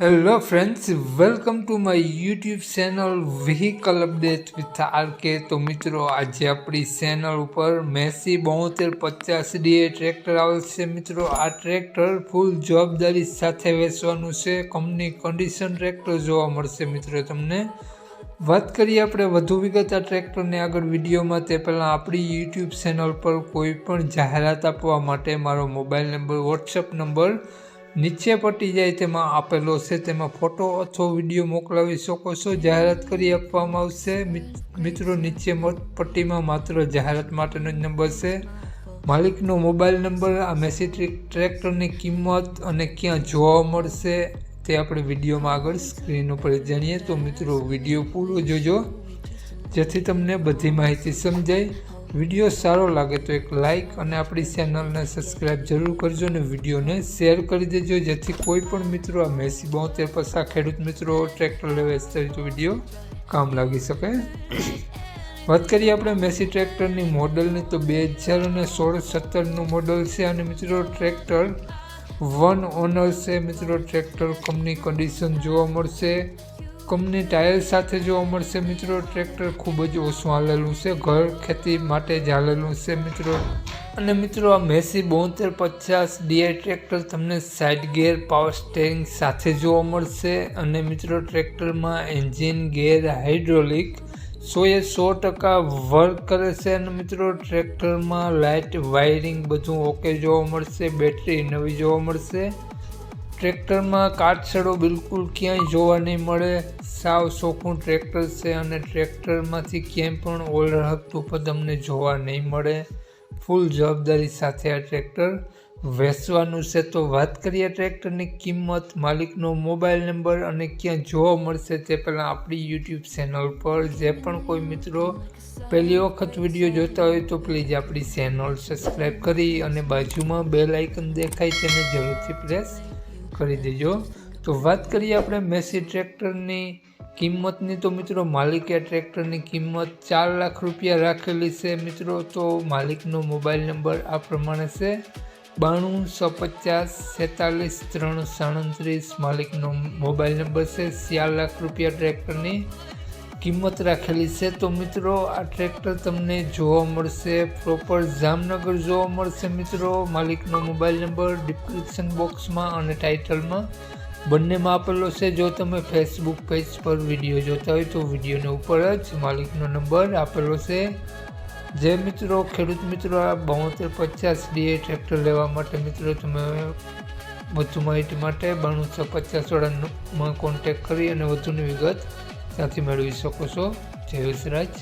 Hello friends, welcome to my YouTube channel vehicle update with RK. તો મિત્રો, આજે આપણી ચેનલ ઉપર મેસી 7250 ડીએ ટ્રેક્ટર આવેલ છે। મિત્રો, આ ટ્રેક્ટર ફૂલ જવાબદારી સાથે વેચવાનું છે। કંપની કન્ડિશન ટ્રેક્ટર જોવા મળશે। મિત્રો, તમને વાત કરીએ આપણે વધુ વિગત આ ટ્રેક્ટરને આગળ વિડીયોમાં, તે પહેલાં આપણી યુટ્યુબ ચેનલ પર કોઈ પણ જાહેરાત આપવા માટે મારો મોબાઈલ નંબર, વોટ્સઅપ નંબર નીચે પટી જાય તેમાં આપેલો છે, તેમાં ફોટો અથવા વિડીયો મોકલાવી શકો છો। જાહેરાત કરી આપવામાં આવશે। મિત્રો, નીચે પટ્ટીમાં માત્ર જાહેરાત માટેનો જ નંબર છે, માલિકનો મોબાઈલ નંબર, આ મેસી ટ્રેક્ટરની કિંમત અને ક્યાં જોવા મળશે તે આપણે વિડીયોમાં આગળ સ્ક્રીન ઉપર જાણીએ। તો મિત્રો, વિડીયો પૂરો જોજો જેથી તમને બધી માહિતી સમજાય। વિડીયો સારો લાગે તો એક લાઇક અને આપણી ચેનલને સબસ્ક્રાઈબ જરૂર કરજો અને વિડીયોને શેર કરી દેજો જેથી કોઈ પણ મિત્રો આ મેસી 7250 ખેડૂત મિત્રો ટ્રેક્ટર લેવા ઈચ્છતા હોય તો વિડીયો કામ લાગી શકે। વાત કરીએ આપણે મેસી ટ્રેક્ટરની મોડલની, તો 2016-17નું મોડલ છે અને મિત્રો ટ્રેક્ટર 1 ઓનર છે। મિત્રો, ટ્રેક્ટર કંપની કન્ડિશન જોવા મળશે, કંપની ટાયર સાથે જોવા મળશે। મિત્રો, ટ્રેક્ટર ખૂબ જ ઓછું હાલેલું છે, ઘર ખેતી માટે જ હાલેલું છે। મિત્રો, અને મિત્રો, આ મેસી 7250 ડીઆઈ ટ્રેક્ટર તમને સાઇડ ગેર પાવર સ્ટેરિંગ સાથે જોવા મળશે અને મિત્રો ટ્રેક્ટરમાં એન્જિન, ગેર, હાઇડ્રોલિક 100% વર્ક કરે છે અને મિત્રો ટ્રેક્ટરમાં લાઇટ, વાયરિંગ બધું ઓકે જોવા મળશે। બેટરી નવી જોવા મળશે। ટ્રેક્ટરમાં કાટછડો બિલકુલ ક્યાંય જોવા નહીં મળે, સાવ ચોખ્ખું ટ્રેક્ટર છે અને ટ્રેક્ટરમાંથી ક્યાંય પણ ઓઇલ હકતું પણ તમને જોવા નહીં મળે। ફૂલ જવાબદારી સાથે આ ટ્રેક્ટર વેચવાનું છે। તો વાત કરીએ ટ્રેક્ટરની કિંમત, માલિકનો મોબાઈલ નંબર અને ક્યાં જોવા મળશે તે પહેલાં આપણી યુટ્યુબ ચેનલ પર જે પણ કોઈ મિત્રો પહેલી વખત વિડીયો જોતા હોય તો પ્લીઝ આપણી ચેનલ સબસ્ક્રાઈબ કરી અને બાજુમાં બેલ આઇકન દેખાય તેને જરૂરથી પ્રેસ કરી દેજો। તો વાત કરીએ આપણે મેસી ટ્રેક્ટરની કિંમતની, તો મિત્રો માલિકે ટ્રેક્ટરની કિંમત 4 લાખ રૂપિયા રાખેલી છે। મિત્રો, તો માલિકનો મોબાઈલ નંબર આ પ્રમાણે છે 92 150 46 337 માલિકનો મોબાઈલ નંબર છે। 4 લાખ રૂપિયા ટ્રેક્ટરની કિંમત રાખેલી છે। તો મિત્રો, આ ટ્રેક્ટર તમને જોવા મળશે પ્રોપર જામનગર જોવા મળશે। મિત્રો, માલિકનો મોબાઈલ નંબર ડિસ્ક્રિપ્શન બોક્સમાં અને ટાઇટલમાં બંનેમાં આપેલો છે। જો તમે ફેસબુક પેજ પર વિડીયો જોતા હોય તો વિડીયોની ઉપર જ માલિકનો નંબર આપેલો છે। જે મિત્રો ખેડૂત મિત્રો આ 7250 ડીઆઈ ટ્રેક્ટર લેવા માટે મિત્રો તમે વધુ માહિતી માટે 92 વાળામાં કોન્ટેક્ટ કરી અને વધુની વિગત ત્યાંથી મેળવી શકો છો। જય વિસરાજ।